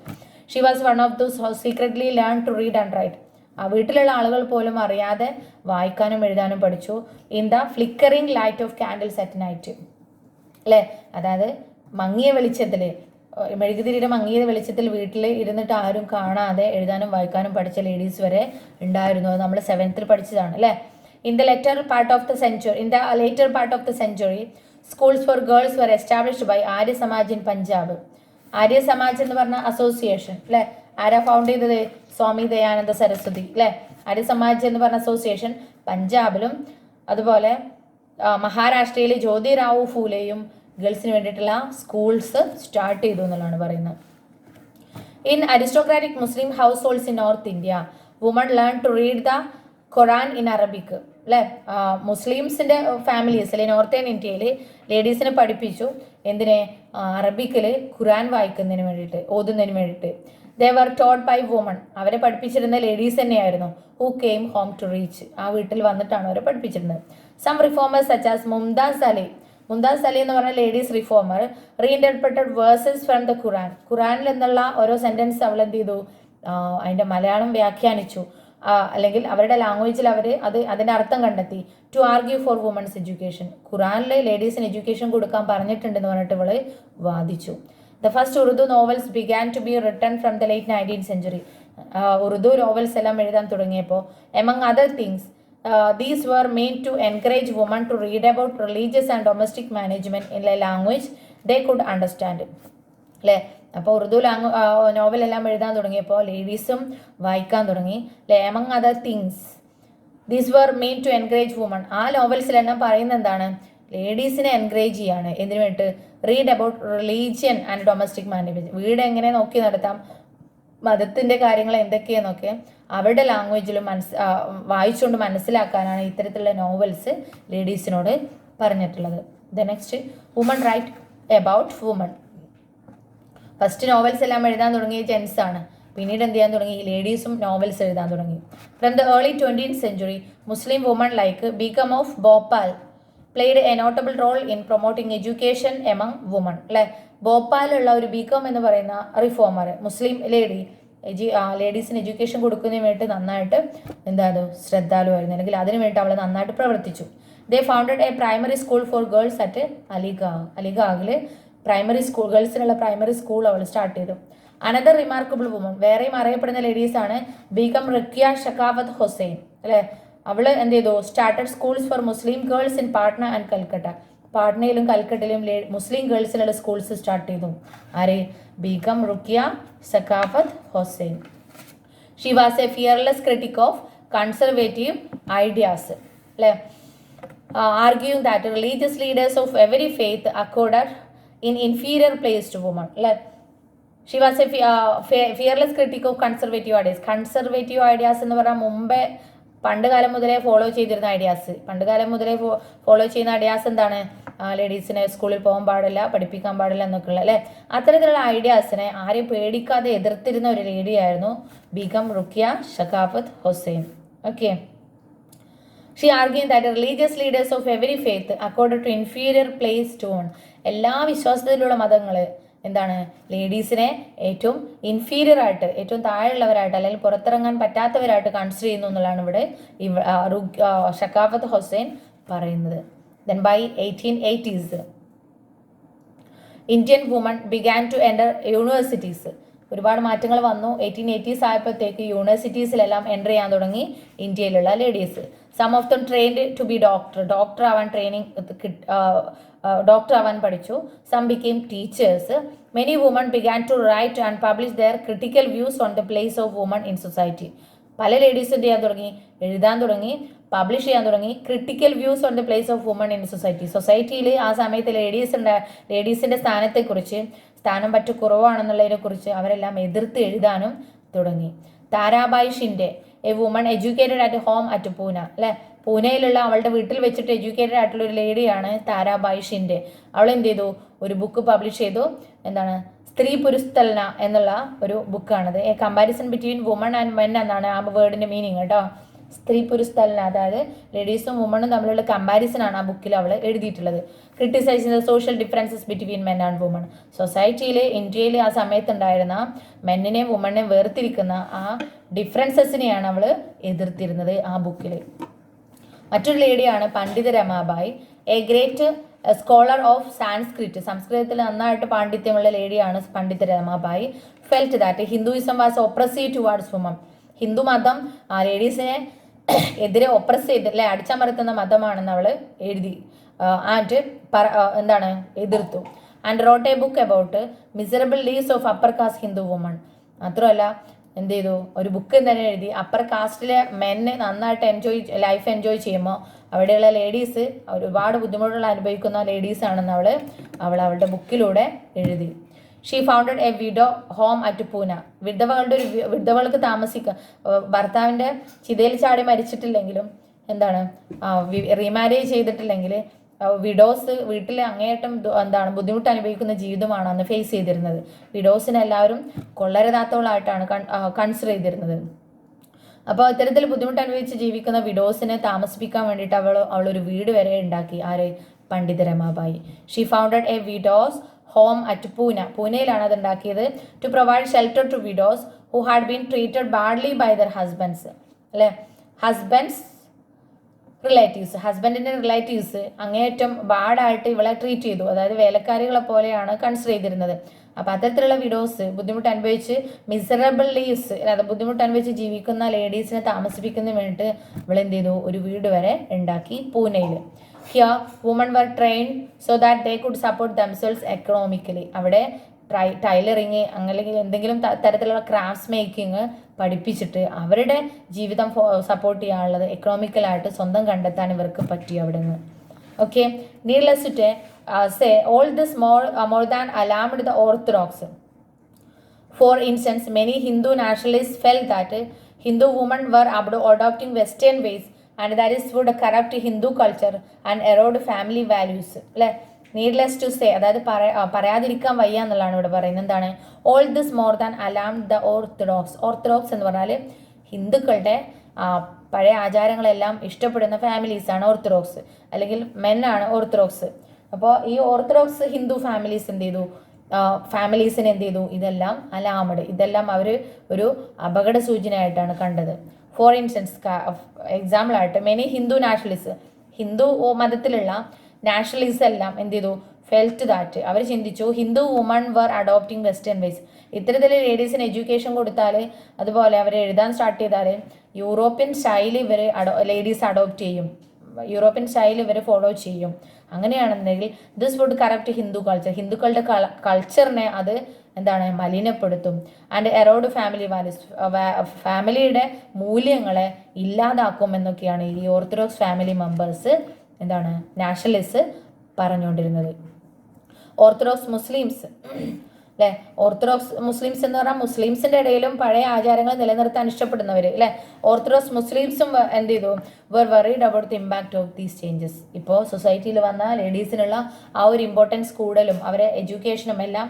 She was one of those who secretly learn to read and write. ആ വീട്ടിലുള്ള ആളുകൾ പോലും അറിയാതെ വായിക്കാനും എഴുതാനും പഠിച്ചു. In the flickering light of candles at night, അല്ലേ? അതായത് മങ്ങിയ വെളിച്ചത്തിൽ, മെഴുകുതിരിയുടെ മങ്ങിയ വെളിച്ചത്തിൽ വീട്ടിൽ ഇരുന്നിട്ട് ആരും കാണാതെ എഴുതാനും വായിക്കാനും പഠിച്ച ലേഡീസ് വരെ ഉണ്ടായിരുന്നു. അത് നമ്മൾ 7th പഠിച്ചതാണ്, അല്ലേ? In the later part of the century schools for girls were established by Arya Samaj in Punjab. Arya Samaj എന്ന് പറഞ്ഞ അസോസിയേഷൻ, അല്ലേ? ആരാ ഫൗണ്ട് ചെയ്തത്? സ്വാമി ദയാനന്ദ സരസ്വതി, അല്ലേ? ആര്യ സമാജ് എന്ന് പറഞ്ഞ അസോസിയേഷൻ പഞ്ചാബിലും അതുപോലെ മഹാരാഷ്ട്രയിലെ ജ്യോതിറാവു ഫൂലെയും ഗേൾസിന് വേണ്ടിയിട്ടുള്ള സ്കൂൾസ് സ്റ്റാർട്ട് ചെയ്തു എന്നുള്ളതാണ് പറയുന്നത്. In aristocratic Muslim households in north India women learn to read the Quran in Arabic, അല്ലേ? മുസ്ലിംസിന്റെ ഫാമിലീസ് അല്ലെ നോർത്തേൺ ഇന്ത്യയിൽ ലേഡീസിനെ പഠിപ്പിച്ചു. എന്തിനെ? അറബിക്കിൽ ഖുറാൻ വായിക്കുന്നതിന് വേണ്ടിയിട്ട്, ഓതുന്നതിന് വേണ്ടിയിട്ട്. They were taught by woman, അവരെ പഠിപ്പിച്ചിരുന്ന ലേഡീസ് തന്നെയായിരുന്നു. Who came home to reach, ആ വീട്ടിൽ വന്നിട്ടാണ് അവരെ പഠിപ്പിച്ചിരുന്നത്. Some reformers such as Mumtaz Ali എന്ന് പറഞ്ഞ ladies reformer reinterpreted verses from the Quran. ഖുറാനിൽ എന്നുള്ള ഓരോ സെന്റൻസ് അവൾ എന്ത് ചെയ്തു? അതിന്റെ മലയാളം വ്യാഖ്യാനിച്ചു, അല്ലെങ്കിൽ അവരുടെ ലാംഗ്വേജിൽ അവർ അതിന്റെ അർത്ഥം കണ്ടെത്തി. To argue for women's education, ഖുറാനിൽ ലേഡീസിന് എഡ്യൂക്കേഷൻ കൊടുക്കാൻ പറഞ്ഞിട്ടുണ്ടെന്ന് പറഞ്ഞിട്ട് ഇവള് വാദിച്ചു. The first Urdu novels began to be written from the late 19th century. Urdu novels എല്ലാം എഴുതാൻ തുടങ്ങിയപ്പോൾ among other things these were made to encourage women to read about religious and domestic management in a language they could understand, അല്ലേ? അപ്പോൾ ഉറുദു നോവലെല്ലാം എഴുതാൻ തുടങ്ങിയപ്പോൾ ലേഡീസും വായിക്കാൻ തുടങ്ങി, അല്ലേ? Among other things these were meant to encourage women. ആ നോവൽസിലെല്ലാം പറയുന്നത് എന്താണ്? ലേഡീസിനെ എൻകറേജ് ചെയ്യാണ്. എന്തിനു വേണ്ടിയിട്ട്? Read about religion and domestic management, വീട് എങ്ങനെ നോക്കി നടത്താം, മതത്തിന്റെ കാര്യങ്ങൾ എന്തൊക്കെയെന്നൊക്കെ അവരുടെ ലാംഗ്വേജിലും വായിച്ചുകൊണ്ട് മനസ്സിലാക്കാനാണ് ഇത്തരത്തിലുള്ള നോവൽസ് ലേഡീസിനോട് പറഞ്ഞിട്ടുള്ളത്. The next, women write about women. First novels എല്ലാം എഴുതാൻ തുടങ്ങിയ ജെൻസ് ആണ്, പിന്നീട് എന്ത് ചെയ്യാൻ തുടങ്ങി? ലേഡീസും നോവൽസ് എഴുതാൻ തുടങ്ങി. From the early 20th century Muslim women like Begum of Bhopal played a notable role in promoting education among women, അല്ലെ? ഭോപ്പാലുള്ള ഒരു ബീകം എന്ന് പറയുന്ന റിഫോമർ, മുസ്ലിം ലേഡീസിന് എഡ്യൂക്കേഷൻ കൊടുക്കുന്നതിന് വേണ്ടി നന്നായിട്ട് ശ്രദ്ധാലുവായിരുന്നു, അല്ലെങ്കിൽ അതിനു വേണ്ടി അവൾ നന്നായിട്ട് പ്രവർത്തിച്ചു. They founded a primary school for girls at അലിഗാഗിൽ പ്രൈമറി സ്കൂൾ, ഗേൾസിനുള്ള പ്രൈമറി സ്കൂൾ അവൾ സ്റ്റാർട്ട് ചെയ്തു. അനദർ റിമാർക്കബിൾ വുമൺ, വേറെയും അറിയപ്പെടുന്ന ലേഡീസാണ് ബീഗം റുഖിയ ഷക്കാവത്ത് ഹുസൈൻ, അല്ലെ? അവൾ എന്ത് ചെയ്തു? Started schools for Muslim girls in Patna and Calcutta. പാട്നയിലും കൽക്കട്ടയിലും മുസ്ലിം ഗേൾസിനുള്ള സ്കൂൾസ് സ്റ്റാർട്ട് ചെയ്തു. ആര്? Begum Rokeya Sakhawat Hossain. She was a fearless critic of conservative ideas, അല്ലെ? Arguing that religious leaders of every faith accorded in inferior place to woman, അല്ലെ? She was a fearless critic of conservative ideas. Conservative ideas എന്ന് പറഞ്ഞാൽ മുമ്പേ പണ്ട് കാലം മുതലേ follow ചെയ്തിരുന്ന ideas, പണ്ട് കാലം മുതലേ ഫോളോ ചെയ്യുന്ന ഐഡിയാസ് എന്താണ്? ലേഡീസിനെ സ്കൂളിൽ പോകാൻ പാടില്ല, പഠിപ്പിക്കാൻ പാടില്ല എന്നൊക്കെയുള്ള, അല്ലേ? അത്തരത്തിലുള്ള ഐഡിയാസിനെ ആരെയും പേടിക്കാതെ എതിർത്തിരുന്ന ഒരു ലേഡിയായിരുന്നു Begum Rokeya Sakhawat Hossain. Okay. She arguing that religious leaders of every faith according to inferior place to one. എല്ലാ വിശ്വാസത്തിലുള്ള മതങ്ങൾ എന്താണ്? ലേഡീസിനെ ഏറ്റവും ഇൻഫീരിയർ ആയിട്ട്, ഏറ്റവും താഴെയുള്ളവരായിട്ട്, അല്ലെങ്കിൽ പുറത്തിറങ്ങാൻ പറ്റാത്തവരായിട്ട് കൺസിഡർ ചെയ്യുന്നു എന്നുള്ളതാണ് ഇവിടെ ഷക്കാവത്ത് ഹുസൈൻ പറയുന്നത്. Then by 1880s, Indian women began to enter universities. ഒരുപാട് മാറ്റങ്ങൾ വന്നു. 1880s ആയപ്പോഴത്തേക്ക് യൂണിവേഴ്സിറ്റീസിലെല്ലാം എൻ്റർ ചെയ്യാൻ തുടങ്ങി ഇന്ത്യയിലുള്ള ladies. Some of them trained to be doctor ആവാൻ ഡോക്ടർ ആവാൻ പഠിച്ചു. Some became teachers. Many women began to write and publish their critical views on the place of women in society. പല ladies എന്ത് ചെയ്യാൻ തുടങ്ങി? എഴുതാൻ തുടങ്ങി, പബ്ലിഷ് ചെയ്യാൻ തുടങ്ങി. Critical views on the place of women in society. സൊസൈറ്റിയിൽ ആ സമയത്ത് ലേഡീസിൻ്റെ സ്ഥാനത്തെക്കുറിച്ച്, സ്ഥാനം പറ്റു കുറവാണെന്നുള്ളതിനെക്കുറിച്ച് അവരെല്ലാം എതിർത്ത് എഴുതാനും തുടങ്ങി. Tarabai Shinde, a woman educated at home at Poona, അല്ലെ? പൂനെയിലുള്ള അവളുടെ വീട്ടിൽ വെച്ചിട്ട് എഡ്യൂക്കേറ്റഡ് ആയിട്ടുള്ള ഒരു ലേഡിയാണ് താരാബായി ഷിൻഡെ. അവൾ എന്ത് ചെയ്തു, ഒരു ബുക്ക് പബ്ലിഷ് ചെയ്തു. എന്താണ്, സ്ത്രീ പുരുസ്തലന എന്നുള്ള ഒരു ബുക്കാണത്. A comparison between woman and men എന്നാണ് ആ വേർഡിന്റെ മീനിങ് കേട്ടോ. സ്ത്രീ പുരുസ്തലന, അതായത് ലേഡീസും വുമണും തമ്മിലുള്ള കമ്പാരിസൺ ആണ് ആ ബുക്കിൽ അവൾ എഴുതിയിട്ടുള്ളത്. Criticising the social differences between men and woman. സൊസൈറ്റിയിൽ, ഇന്ത്യയിൽ ആ സമയത്തുണ്ടായിരുന്ന മെന്നിനെയും വുമണിനെയും വേർതിരിക്കുന്ന ആ ഡിഫറൻസസിനെയാണ് അവൾ എതിർത്തിരുന്നത് ആ ബുക്കിൽ. മറ്റൊരു ലേഡിയാണ് പണ്ഡിത Ramabai, A great scholar of Sanskrit. സംസ്കൃതത്തിൽ നന്നായിട്ട് പാണ്ഡിത്യമുള്ള ലേഡിയാണ് പണ്ഡിത Ramabai. Felt that Hinduism was oppressive towards woman. Hindu മതം ആ ലേഡീസിനെ എതിരെ ഒപ്രസ് ചെയ്ത് അല്ലെ അടിച്ചമർത്തുന്ന മതമാണെന്ന് അവൾ എഴുതി. ആൻഡ് എന്താണ്, എതിർത്തു. And wrote a book about miserable leaves of upper cast Hindu woman. മാത്രമല്ല എന്ത് ചെയ്തു, ഒരു ബുക്ക് തന്നെ എഴുതി. അപ്പർ കാസ്റ്റിലെ മെന്ന് നന്നായിട്ട് ലൈഫ് എൻജോയ് ചെയ്യുമ്പോൾ അവിടെയുള്ള ലേഡീസ് ഒരുപാട് ബുദ്ധിമുട്ടുകൾ അനുഭവിക്കുന്ന ലേഡീസാണെന്ന് അവളുടെ ബുക്കിലൂടെ എഴുതി. She founded a widow home at Poona. വിധവകൾക്ക് താമസിക്കുക, ഭർത്താവിൻ്റെ ചിതയിൽ ചാടി മരിച്ചിട്ടില്ലെങ്കിലും എന്താണ് റീമാരേജ് ചെയ്തിട്ടില്ലെങ്കിൽ വിഡോസ് വീട്ടിൽ അങ്ങേയറ്റം ബുദ്ധിമുട്ട് അനുഭവിക്കുന്ന ജീവിതമാണ് അന്ന് ഫേസ് ചെയ്തിരുന്നത്. വിഡോസിനെ എല്ലാവരും കൊള്ളരുതാത്തവളായിട്ടാണ് കൺസിഡർ ചെയ്തിരുന്നത്. അപ്പോൾ ഇത്തരത്തിൽ ബുദ്ധിമുട്ട് അനുഭവിച്ച് ജീവിക്കുന്ന വിഡോസിനെ താമസിപ്പിക്കാൻ വേണ്ടിയിട്ട് അവളൊരു വീട് വരെ ഉണ്ടാക്കി. ആര്? Pandita Ramabai. She founded a widows home at Poona. പൂനെയിലാണ് അത് ഉണ്ടാക്കിയത്. To provide shelter to widows who had been treated badly by their husbands. അല്ലെ, ഹസ്ബൻഡിന്റെ റിലേറ്റീവ്സ് അങ്ങേയറ്റം ബാഡായിട്ട് ഇവളെ ട്രീറ്റ് ചെയ്തു. അതായത് വേലക്കാരികളെ പോലെയാണ് കൺസിഡർ ചെയ്തിരുന്നത്. അപ്പം അത്തരത്തിലുള്ള വിഡോസ്, ബുദ്ധിമുട്ട് അനുഭവിച്ച് മിസറബിൾ ലീവ്സ്, അതായത് ബുദ്ധിമുട്ട് അനുഭവിച്ച് ജീവിക്കുന്ന ലേഡീസിനെ താമസിപ്പിക്കുന്നതിന് വേണ്ടിയിട്ട് ഇവളെന്ത് ചെയ്തു, ഒരു വീട് വരെ ഉണ്ടാക്കി പൂനെയിൽ. Here women were train so that they could support themselves economically. അവിടെ ടൈലറിങ് അല്ലെങ്കിൽ എന്തെങ്കിലും തരത്തിലുള്ള ക്രാഫ്റ്റ്സ് മേക്കിങ് പഠിപ്പിച്ചിട്ട് അവരുടെ ജീവിതം സപ്പോർട്ട് ചെയ്യാനുള്ളത് എക്കണോമിക്കലായിട്ട് സ്വന്തം കണ്ടെത്താൻ ഇവർക്ക് പറ്റി അവിടെ നിന്ന്. Okay, needless to say all this more than alarmed the orthodox. For instance, many Hindu nationalist felt that Hindu woman were adopting western ways and that is would corrupt Hindu culture and erode family values. അല്ലേ, needless to say, അതായത് പറയാതിരിക്കാൻ വയ്യ എന്നുള്ളതാണ് ഇവിടെ പറയുന്നത്. എന്താണ്? All this more than alarm the orthodox. Orthodox എന്ന് പറഞ്ഞാൽ ഹിന്ദുക്കളുടെ പഴയ ആചാരങ്ങളെല്ലാം ഇഷ്ടപ്പെടുന്ന ഫാമിലീസാണ് ഓർത്തഡോക്സ്, അല്ലെങ്കിൽ മെന്നാണ് ഓർത്തഡോക്സ്. അപ്പോൾ ഈ ഓർത്തഡോക്സ് ഹിന്ദു ഫാമിലീസിന് എന്ത് ചെയ്തു, ഇതെല്ലാം അലാമഡ്, ഇതെല്ലാം അവർ ഒരു അപകട സൂചനയായിട്ടാണ് കണ്ടത്. ഫോർ ഇൻസ്റ്റൻസ്, എക്സാമ്പിളായിട്ട് മെനി ഹിന്ദു നാഷണലിസ്റ്റ്, ഹിന്ദു മതത്തിലുള്ള നാഷണലിസ്റ്റ് എല്ലാം എന്ത് ചെയ്തു, ഫെൽറ്റ് ദാറ്റ്, അവർ ചിന്തിച്ചു Hindu woman were adopting western ways. ഇത്തരത്തിൽ ലേഡീസിന് എഡ്യൂക്കേഷൻ കൊടുത്താൽ, അതുപോലെ അവർ എഴുതാൻ സ്റ്റാർട്ട് ചെയ്താൽ യൂറോപ്യൻ സ്റ്റൈൽ ഇവർ ലേഡീസ് അഡോപ്റ്റ് ചെയ്യും, യൂറോപ്യൻ സ്റ്റൈൽ ഇവർ ഫോളോ ചെയ്യും. അങ്ങനെയാണെന്നുണ്ടെങ്കിൽ this would corrupt Hindu culture, ഹിന്ദുക്കളുടെ കൾച്ചറിനെ അത് എന്താണ്, മലിനപ്പെടുത്തും. ആൻഡ് എറോഡ് ഫാമിലി വാല്യൂസ്, ഫാമിലിയുടെ മൂല്യങ്ങളെ ഇല്ലാതാക്കും എന്നൊക്കെയാണ് ഈ ഓർത്തഡോക്സ് ഫാമിലി മെമ്പേഴ്സ് എന്താണ്, നാഷണലിസ്റ്റ് പറഞ്ഞുകൊണ്ടിരുന്നത്. ഓർത്തഡോക്സ് മുസ്ലിംസ്, അല്ലേ, ഓർത്തഡോക്സ് മുസ്ലിംസ് എന്ന് പറഞ്ഞാൽ മുസ്ലിംസിൻ്റെ ഇടയിലും പഴയ ആചാരങ്ങൾ നിലനിർത്താൻ ഇഷ്ടപ്പെടുന്നവർ, അല്ലേ. ഓർത്തഡോക്സ് മുസ്ലിംസും എന്ത് ചെയ്തു, were worried about the impact of these changes. ഇപ്പോൾ സൊസൈറ്റിയിൽ വന്ന ലേഡീസിനുള്ള ആ ഒരു ഇമ്പോർട്ടൻസ് കൂടുതലും അവരെ എഡ്യൂക്കേഷനും എല്ലാം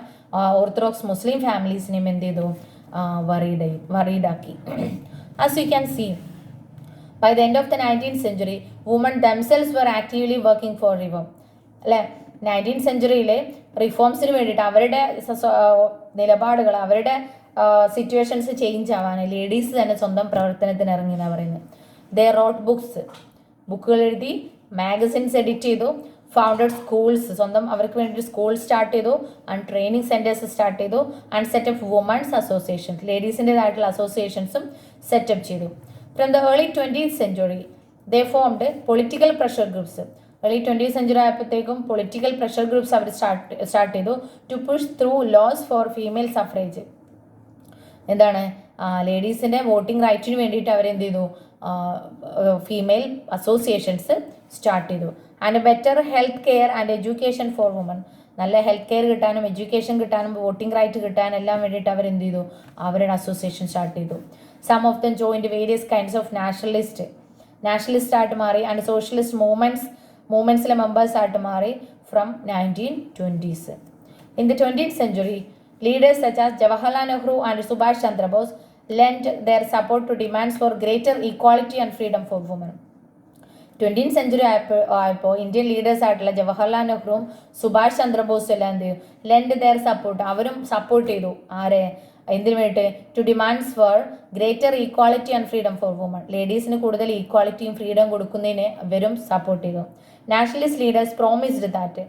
ഓർത്തഡോക്സ് മുസ്ലിം ഫാമിലീസിനെയും എന്ത് ചെയ്തു, വറീഡാക്കി. As you can see, by the end of the 19th century, women themselves were actively working for reform. അല്ലേ, 19th സെഞ്ച്വറിയിലെ റിഫോംസിന് വേണ്ടിയിട്ട് അവരുടെ നിലപാടുകൾ, അവരുടെ സിറ്റുവേഷൻസ് ചേഞ്ച് ആവാൻ ലേഡീസ് തന്നെ സ്വന്തം പ്രവർത്തനത്തിന് ഇറങ്ങി എന്നാണ് പറയുന്നത്. ദേ റോട്ട് ബുക്കുകൾ എഴുതി, മാഗസിൻസ് എഡിറ്റ് ചെയ്തു, ഫൗണ്ടഡ് സ്കൂൾസ്, സ്വന്തം അവർക്ക് വേണ്ടി സ്കൂൾ സ്റ്റാർട്ട് ചെയ്തു, ആൻഡ് ട്രെയിനിങ് സെൻറ്റേഴ്സ് സ്റ്റാർട്ട് ചെയ്തു, ആൻഡ് സെറ്റപ്പ് വുമൺസ് അസോസിയേഷൻസ്, ലേഡീസിൻ്റെതായിട്ടുള്ള അസോസിയേഷൻസും സെറ്റപ്പ് ചെയ്തു. From the early 20th century, they formed political pressure groups. Early 20th century ആയപ്പോഴത്തേക്കും പൊളിറ്റിക്കൽ പ്രഷർ ഗ്രൂപ്പ്സ് അവർ സ്റ്റാർട്ട് ചെയ്തു. To push through laws for female suffrage. എന്താണ്, ലേഡീസിൻ്റെ വോട്ടിംഗ് റൈറ്റിന് വേണ്ടിയിട്ട് അവരെന്ത് ചെയ്തു, ഫീമെയിൽ അസോസിയേഷൻസ് സ്റ്റാർട്ട് ചെയ്തു. And better health care and education for woman. നല്ല ഹെൽത്ത് കെയർ കിട്ടാനും എഡ്യൂക്കേഷൻ കിട്ടാനും വോട്ടിംഗ് റൈറ്റ് കിട്ടാനും എല്ലാം വേണ്ടിയിട്ട് അവരെന്ത് ചെയ്തു, അവരുടെ അസോസിയേഷൻ സ്റ്റാർട്ട് ചെയ്തു. Some of them joined various kinds of nationalist ആയിട്ട് മാറി. ആൻഡ് സോഷ്യലിസ്റ്റ് മൂവ്മെൻറ്റ്സിലെ മെമ്പേഴ്സ് ആയിട്ട് മാറി from 1920s. In the 20th century, leaders such as Jawaharlal Nehru and Subhash Chandra Bose lent their support to demands for greater equality and freedom for women. 20th century ആയപ്പോൾ Indian leaders ആയിട്ടുള്ള ജവഹർലാൽ നെഹ്റുവും സുഭാഷ് ചന്ദ്രബോസും എല്ലാം എന്ത് ചെയ്യും, lend their support, അവരും support ചെയ്തു. ആരെ? എന്തിനു വേണ്ടിയിട്ട്? To demands for greater equality and freedom for woman. ലേഡീസിന് കൂടുതൽ ഈക്വാളിറ്റിയും ഫ്രീഡം കൊടുക്കുന്നതിന് അവരും സപ്പോർട്ട് ചെയ്തു. Nationalist leaders promised that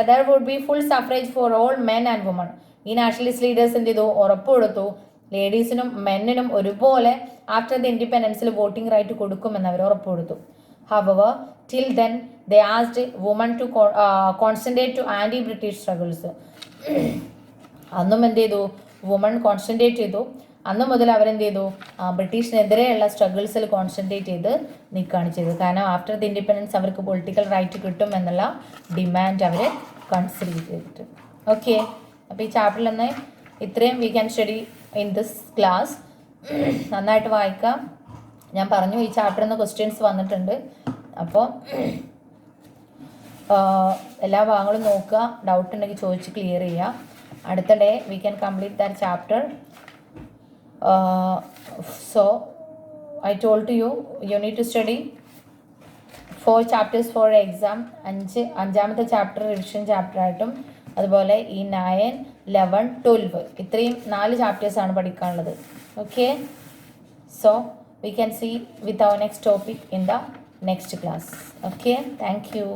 there would be full suffrage for all men and women. ഈ നാഷണലിസ്റ്റ് ലീഡേഴ്സ് എന്ത് ചെയ്തു? ഉറപ്പ് കൊടുത്തു ലേഡീസിനും മെന്നിനും ഒരുപോലെ ആഫ്റ്റർ ദി ഇൻഡിപെൻഡൻസിൽ വോട്ടിംഗ് റൈറ്റ് കൊടുക്കുമെന്ന് അവർ ഉറപ്പ് കൊടുത്തു. However, till then they asked women to concentrate to anti-British struggles. അന്നും എന്ത് ചെയ്തു? വുമൺ കോൺസെൻട്രേറ്റ് ചെയ്തു. അന്ന് മുതൽ അവരെന്ത് ചെയ്തു? ബ്രിട്ടീഷിനെതിരെയുള്ള സ്ട്രഗിൾസിൽ കോൺസെൻട്രേറ്റ് ചെയ്ത് നിൽക്കുകയാണ് ചെയ്തത്. കാരണം ആഫ്റ്റർ ദി ഇൻഡിപെൻഡൻസ് അവർക്ക് പൊളിറ്റിക്കൽ റൈറ്റ് കിട്ടും എന്നുള്ള ഡിമാൻഡ് അവർ കൺസിഡർ ചെയ്തിട്ട്. ഓക്കെ, അപ്പോൾ ഈ ചാപ്റ്ററിൽ നിന്ന് ഇത്രയും we can study in this class. നന്നായിട്ട് വായിക്കാം. ഞാൻ പറഞ്ഞു ഈ ചാപ്റ്ററിൽ നിന്ന് ക്വസ്റ്റ്യൻസ് വന്നിട്ടുണ്ട്. അപ്പോൾ എല്ലാ ഭാഗങ്ങളും നോക്കുക, ഡൗട്ട് ഉണ്ടെങ്കിൽ ചോദിച്ച് ക്ലിയർ ചെയ്യുക. അടുത്ത day we can complete that chapter. So I told to you need to study 4 chapters for exam. അഞ്ചാമത്തെ ചാപ്റ്റർ റിവിഷൻ ചാപ്റ്റർ ആയിട്ടും അതുപോലെ ഈ 9, 11, 12 ഇത്രയും 4 ചാപ്റ്റേഴ്സാണ് പഠിക്കാനുള്ളത്. Okay, so we can see with our next topic in the next class. Okay, thank you.